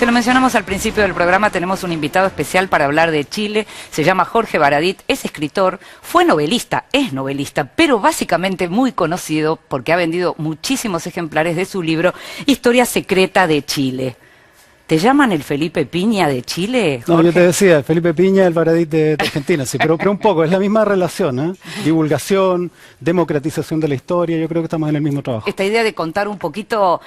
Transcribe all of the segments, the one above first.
Se lo mencionamos al principio del programa, tenemos un invitado especial para hablar de Chile, se llama Jorge Baradit, es escritor, fue novelista, es novelista, pero básicamente muy conocido porque ha vendido muchísimos ejemplares de su libro Historia Secreta de Chile. ¿Te llaman el Felipe Piña de Chile, Jorge? No, yo te decía, Felipe Piña, el Baradit de Argentina, sí, pero un poco, es la misma relación, ¿eh? Divulgación, democratización de la historia, yo creo que estamos en el mismo trabajo. Esta idea de contar un poquito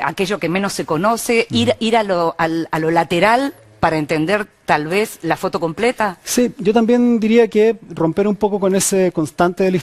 aquello que menos se conoce, ir a lo lateral para entender tal vez la foto completa. Sí, yo también diría que romper un poco con ese constante de la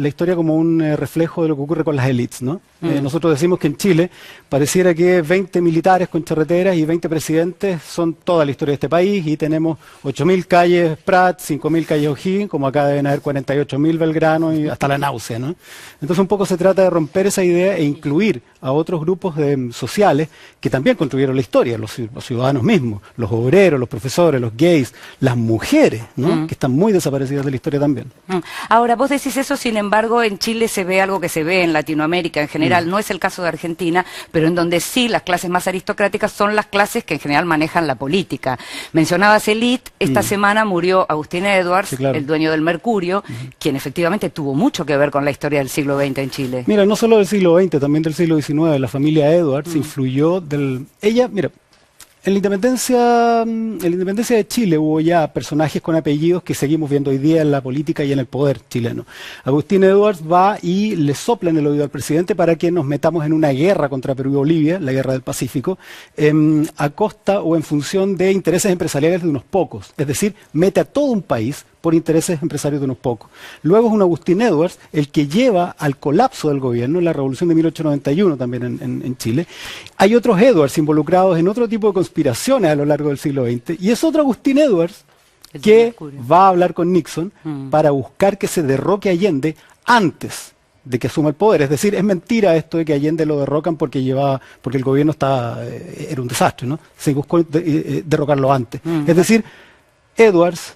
historia como un reflejo de lo que ocurre con las élites, ¿no? Nosotros decimos que en Chile pareciera que 20 militares con charreteras y 20 presidentes son toda la historia de este país y tenemos 8.000 calles Prat, 5.000 calles O'Higgins, como acá deben haber 48.000 Belgrano y hasta la náusea, ¿no? Entonces un poco se trata de romper esa idea e incluir a otros grupos sociales que también construyeron la historia, los ciudadanos mismos, los obreros, los profesores, los gays, las mujeres, ¿no? Que están muy desaparecidas de la historia también. Ahora, vos decís eso, sin embargo, en Chile se ve algo que se ve en Latinoamérica en general, no es el caso de Argentina, pero en donde sí las clases más aristocráticas son las clases que en general manejan la política. Mencionabas elite, esta semana murió Agustín Edwards, sí, claro, el dueño del Mercurio, quien efectivamente tuvo mucho que ver con la historia del siglo XX en Chile. Mira, no solo del siglo XX, también del siglo XIX, la familia Edwards influyó mira, en la independencia de Chile hubo ya personajes con apellidos que seguimos viendo hoy día en la política y en el poder chileno. Agustín Edwards va y le sopla en el oído al presidente para que nos metamos en una guerra contra Perú y Bolivia, la guerra del Pacífico, a costa o en función de intereses empresariales de unos pocos. Es decir, mete a todo un país por intereses empresarios de unos pocos. Luego es un Agustín Edwards el que lleva al colapso del gobierno en la revolución de 1891 también en Chile. Hay otros Edwards involucrados en otro tipo de conspiraciones a lo largo del siglo XX y es otro Agustín Edwards que va a hablar con Nixon para buscar que se derroque a Allende antes de que asuma el poder. Es decir, es mentira esto de que Allende lo derrocan porque el gobierno era un desastre, ¿no? Se buscó derrocarlo antes. Es decir,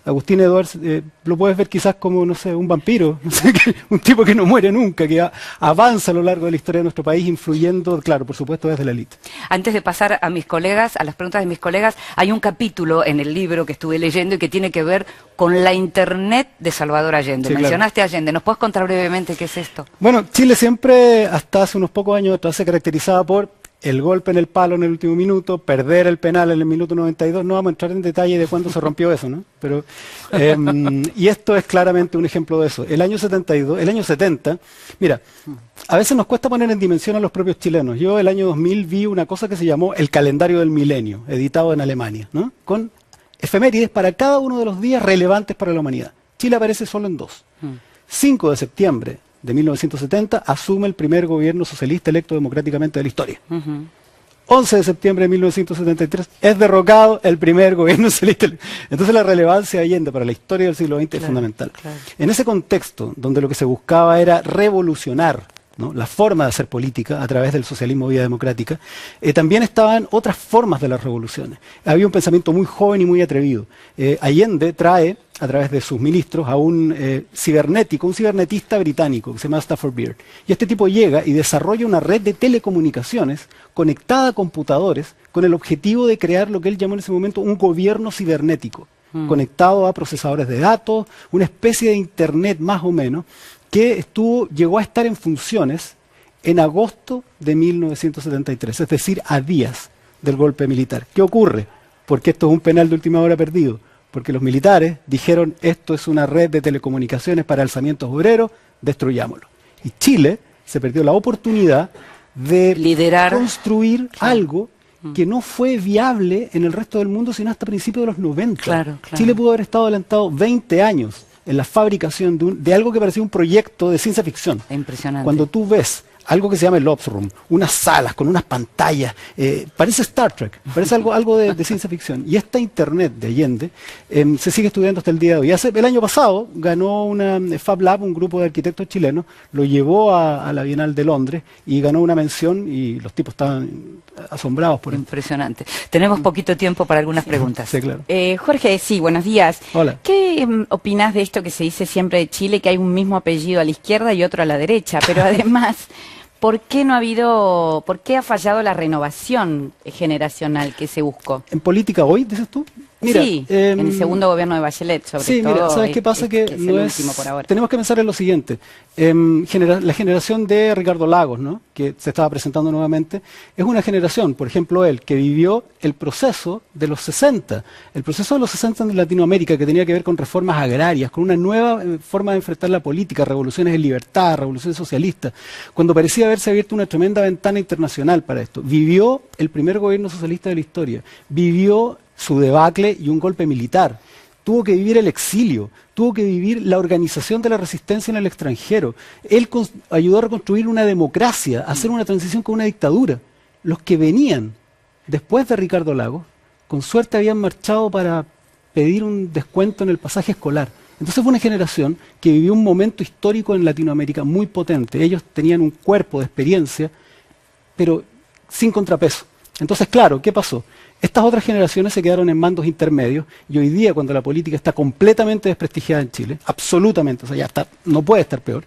Agustín Edwards, lo puedes ver quizás como, no sé, un vampiro, un tipo que no muere nunca, que avanza a lo largo de la historia de nuestro país, influyendo, claro, por supuesto, desde la élite. Antes de pasar a mis colegas, a las preguntas de mis colegas, hay un capítulo en el libro que estuve leyendo y que tiene que ver con la Internet de Salvador Allende. Sí, mencionaste a Allende, ¿nos puedes contar brevemente qué es esto? Bueno, Chile siempre, hasta hace unos pocos años atrás, se caracterizaba por el golpe en el palo en el último minuto, perder el penal en el minuto 92, no vamos a entrar en detalle de cuándo se rompió eso, ¿no? Pero, y esto es claramente un ejemplo de eso. El año 70, mira, a veces nos cuesta poner en dimensión a los propios chilenos. Yo el año 2000 vi una cosa que se llamó el calendario del milenio, editado en Alemania, ¿no? Con efemérides para cada uno de los días relevantes para la humanidad. Chile aparece solo en dos. 5 de septiembre de 1970, asume el primer gobierno socialista electo democráticamente de la historia. 11 de septiembre de 1973, es derrocado el primer gobierno socialista. Entonces la relevancia de Allende para la historia del siglo XX es fundamental. Claro. En ese contexto, donde lo que se buscaba era revolucionar, ¿no?, la forma de hacer política a través del socialismo vía democrática, también estaban otras formas de las revoluciones. Había un pensamiento muy joven y muy atrevido. Allende trae, a través de sus ministros, a un cibernetista británico que se llama Stafford Beer. Y este tipo llega y desarrolla una red de telecomunicaciones conectada a computadores con el objetivo de crear lo que él llamó en ese momento un gobierno cibernético, conectado a procesadores de datos, una especie de internet más o menos, que llegó a estar en funciones en agosto de 1973, es decir, a días del golpe militar. ¿Qué ocurre? Porque esto es un penal de última hora perdido. Porque los militares dijeron, esto es una red de telecomunicaciones para alzamientos obreros, destruyámoslo. Y Chile se perdió la oportunidad de construir algo que no fue viable en el resto del mundo sino hasta principios de los 90. Claro. Chile pudo haber estado adelantado 20 años en la fabricación de algo que parecía un proyecto de ciencia ficción. Impresionante. Cuando tú ves algo que se llama el Ops Room, unas salas con unas pantallas, parece Star Trek, parece algo de ciencia ficción. Y esta Internet de Allende se sigue estudiando hasta el día de hoy. El año pasado ganó una Fab Lab, un grupo de arquitectos chilenos, lo llevó a la Bienal de Londres y ganó una mención y los tipos estaban asombrados por eso. Impresionante. Tenemos poquito tiempo para algunas preguntas. Sí, claro. Jorge, sí, buenos días. Hola. ¿Qué opinás de esto que se dice siempre de Chile, que hay un mismo apellido a la izquierda y otro a la derecha? Pero además, ¿por qué por qué ha fallado la renovación generacional que se buscó? ¿En política hoy, dices tú? Mira, sí, en el segundo gobierno de Bachelet, sobre todo. Sí, mira, ¿sabes qué pasa? Que es no el es, último por ahora. tenemos que pensar en lo siguiente. La generación de Ricardo Lagos, ¿no?, que se estaba presentando nuevamente, es una generación, por ejemplo, él, que vivió el proceso de los 60. El proceso de los 60 en Latinoamérica, que tenía que ver con reformas agrarias, con una nueva forma de enfrentar la política, revoluciones en libertad, revoluciones socialistas, cuando parecía haberse abierto una tremenda ventana internacional para esto. Vivió el primer gobierno socialista de la historia, vivió su debacle y un golpe militar. Tuvo que vivir el exilio, tuvo que vivir la organización de la resistencia en el extranjero. Él ayudó a reconstruir una democracia, a hacer una transición con una dictadura. Los que venían después de Ricardo Lagos, con suerte habían marchado para pedir un descuento en el pasaje escolar. Entonces fue una generación que vivió un momento histórico en Latinoamérica muy potente. Ellos tenían un cuerpo de experiencia, pero sin contrapeso. Entonces, claro, ¿qué pasó? Estas otras generaciones se quedaron en mandos intermedios y hoy día, cuando la política está completamente desprestigiada en Chile, absolutamente, o sea, ya está, no puede estar peor,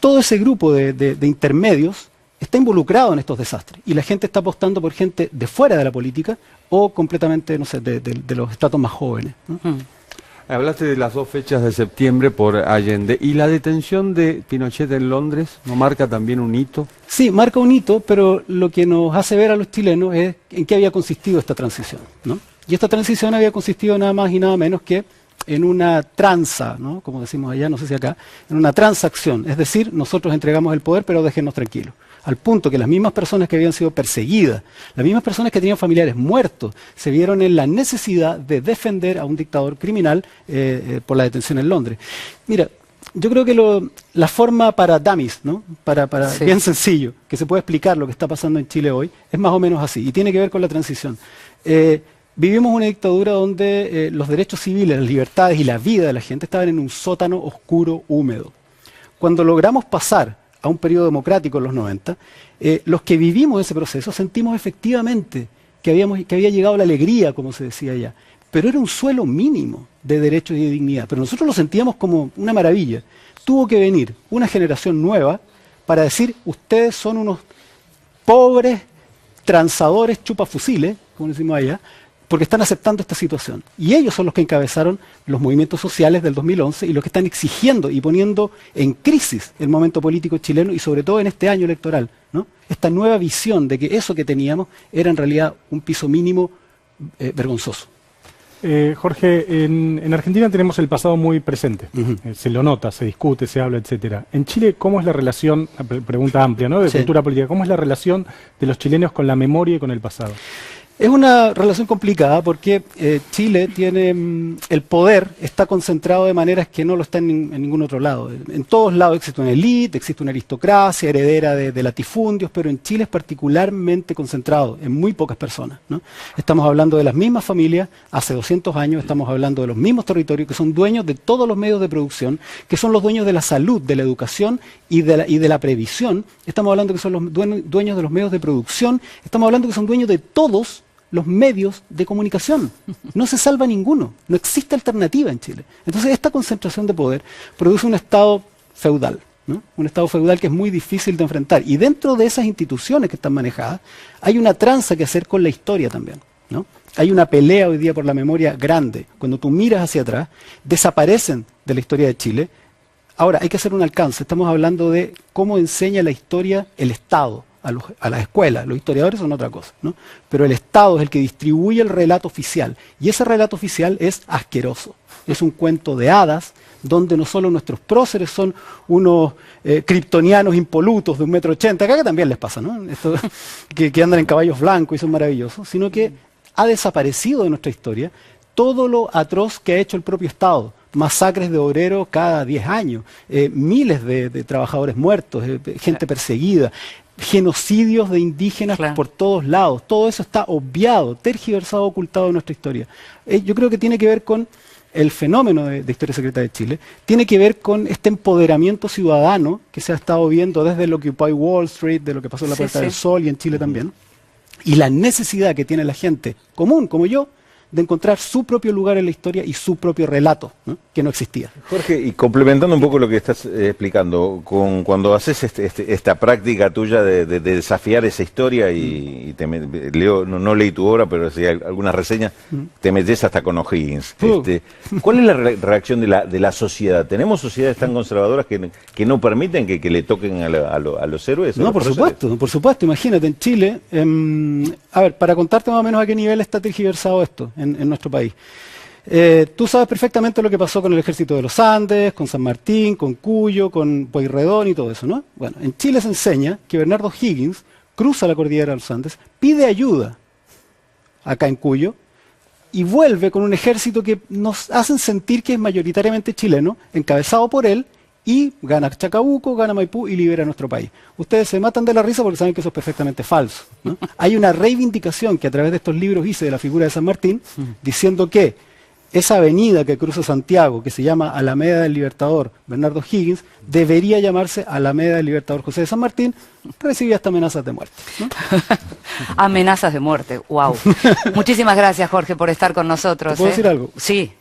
todo ese grupo de intermedios está involucrado en estos desastres y la gente está apostando por gente de fuera de la política o completamente, no sé, de los estratos más jóvenes, ¿no? Hablaste de las 2 fechas de septiembre por Allende. ¿Y la detención de Pinochet en Londres no marca también un hito? Sí, marca un hito, pero lo que nos hace ver a los chilenos es en qué había consistido esta transición, ¿no? Y esta transición había consistido nada más y nada menos que en una tranza, ¿no?, como decimos allá, no sé si acá, en una transacción. Es decir, nosotros entregamos el poder, pero déjennos tranquilos. Al punto que las mismas personas que habían sido perseguidas, las mismas personas que tenían familiares muertos, se vieron en la necesidad de defender a un dictador criminal por la detención en Londres. Mira, yo creo que la forma para dummies, ¿no?, para Sí. bien sencillo, que se puede explicar lo que está pasando en Chile hoy, es más o menos así, y tiene que ver con la transición. Vivimos una dictadura donde los derechos civiles, las libertades y la vida de la gente estaban en un sótano oscuro, húmedo. Cuando logramos pasar a un periodo democrático en los 90, los que vivimos ese proceso sentimos efectivamente que había llegado la alegría, como se decía allá, pero era un suelo mínimo de derechos y de dignidad, pero nosotros lo sentíamos como una maravilla. Tuvo que venir una generación nueva para decir, ustedes son unos pobres transadores chupafusiles, como decimos allá, porque están aceptando esta situación. Y ellos son los que encabezaron los movimientos sociales del 2011 y los que están exigiendo y poniendo en crisis el momento político chileno y sobre todo en este año electoral, ¿no? Esta nueva visión de que eso que teníamos era en realidad un piso mínimo vergonzoso. Jorge, en Argentina tenemos el pasado muy presente. Se lo nota, se discute, se habla, etcétera. En Chile, ¿cómo es la relación, pregunta amplia, ¿no?, de Sí. cultura política, ¿cómo es la relación de los chilenos con la memoria y con el pasado? Es una relación complicada porque Chile tiene el poder está concentrado de maneras que no lo está en ningún otro lado. En todos lados existe una élite, existe una aristocracia heredera de latifundios, pero en Chile es particularmente concentrado en muy pocas personas, ¿no? Estamos hablando de las mismas familias hace 200 años, estamos hablando de los mismos territorios que son dueños de todos los medios de producción, que son los dueños de la salud, de la educación y de la previsión. Estamos hablando que son los dueños de los medios de producción, estamos hablando que son dueños de todos los medios de comunicación. No se salva ninguno, no existe alternativa en Chile. Entonces esta concentración de poder produce un estado feudal, ¿no? Un estado feudal que es muy difícil de enfrentar. Y dentro de esas instituciones que están manejadas, hay una tranza que hacer con la historia también, ¿no? Hay una pelea hoy día por la memoria grande. Cuando tú miras hacia atrás, desaparecen de la historia de Chile. Ahora, hay que hacer un alcance. Estamos hablando de cómo enseña la historia el Estado a las escuelas. Los historiadores son otra cosa, ¿no? Pero el Estado es el que distribuye el relato oficial. Y ese relato oficial es asqueroso. Es un cuento de hadas donde no solo nuestros próceres son unos kryptonianos impolutos de 1,80 m, acá también les pasa, ¿no? Esto, que andan en caballos blancos y son maravillosos, sino que ha desaparecido de nuestra historia todo lo atroz que ha hecho el propio Estado. Masacres de obreros cada 10 años, miles de trabajadores muertos, gente perseguida, genocidios de indígenas por todos lados. Todo eso está obviado, tergiversado, ocultado en nuestra historia. Yo creo que tiene que ver con el fenómeno de Historia Secreta de Chile, tiene que ver con este empoderamiento ciudadano que se ha estado viendo desde el Occupy Wall Street, de lo que pasó en la Puerta del Sol y en Chile también, y la necesidad que tiene la gente común, como yo, de encontrar su propio lugar en la historia y su propio relato, ¿no? Que no existía. Jorge, y complementando un poco lo que estás explicando, cuando haces esta práctica tuya de desafiar esa historia y leo, no leí tu obra, pero sí algunas reseñas, te metes hasta con O'Higgins. ¿Cuál es la reacción de la sociedad? ¿Tenemos sociedades tan conservadoras que no permiten que le toquen a los héroes? No, por supuesto, imagínate, en Chile, a ver, para contarte más o menos a qué nivel está tergiversado esto en nuestro país. Tú sabes perfectamente lo que pasó con el ejército de los Andes, con San Martín, con Cuyo, con Pueyrredón y todo eso, ¿no? Bueno, en Chile se enseña que Bernardo O'Higgins cruza la cordillera de los Andes, pide ayuda acá en Cuyo y vuelve con un ejército que nos hacen sentir que es mayoritariamente chileno, encabezado por él, y gana Chacabuco, gana Maipú y libera nuestro país. Ustedes se matan de la risa porque saben que eso es perfectamente falso, ¿no? Hay una reivindicación que a través de estos libros hice de la figura de San Martín, diciendo que esa avenida que cruza Santiago, que se llama Alameda del Libertador Bernardo O'Higgins, debería llamarse Alameda del Libertador José de San Martín, recibía hasta amenazas de muerte, ¿no? Amenazas de muerte, wow. Muchísimas gracias, Jorge, por estar con nosotros. ¿Te puedo decir algo? Sí.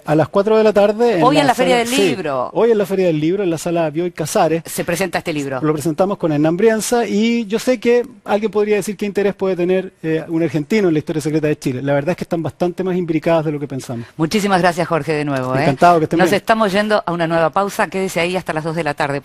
A las 4 de la tarde... Hoy en la Feria sala, del Libro. Hoy en la Feria del Libro, en la sala Bioy Casares. Se presenta este libro. Lo presentamos con Hernán Brienza y yo sé que alguien podría decir qué interés puede tener un argentino en la historia secreta de Chile. La verdad es que están bastante más imbricadas de lo que pensamos. Muchísimas gracias, Jorge, de nuevo. Encantado, que estén bien. Nos estamos yendo a una nueva pausa. Quédese ahí hasta las 2 de la tarde.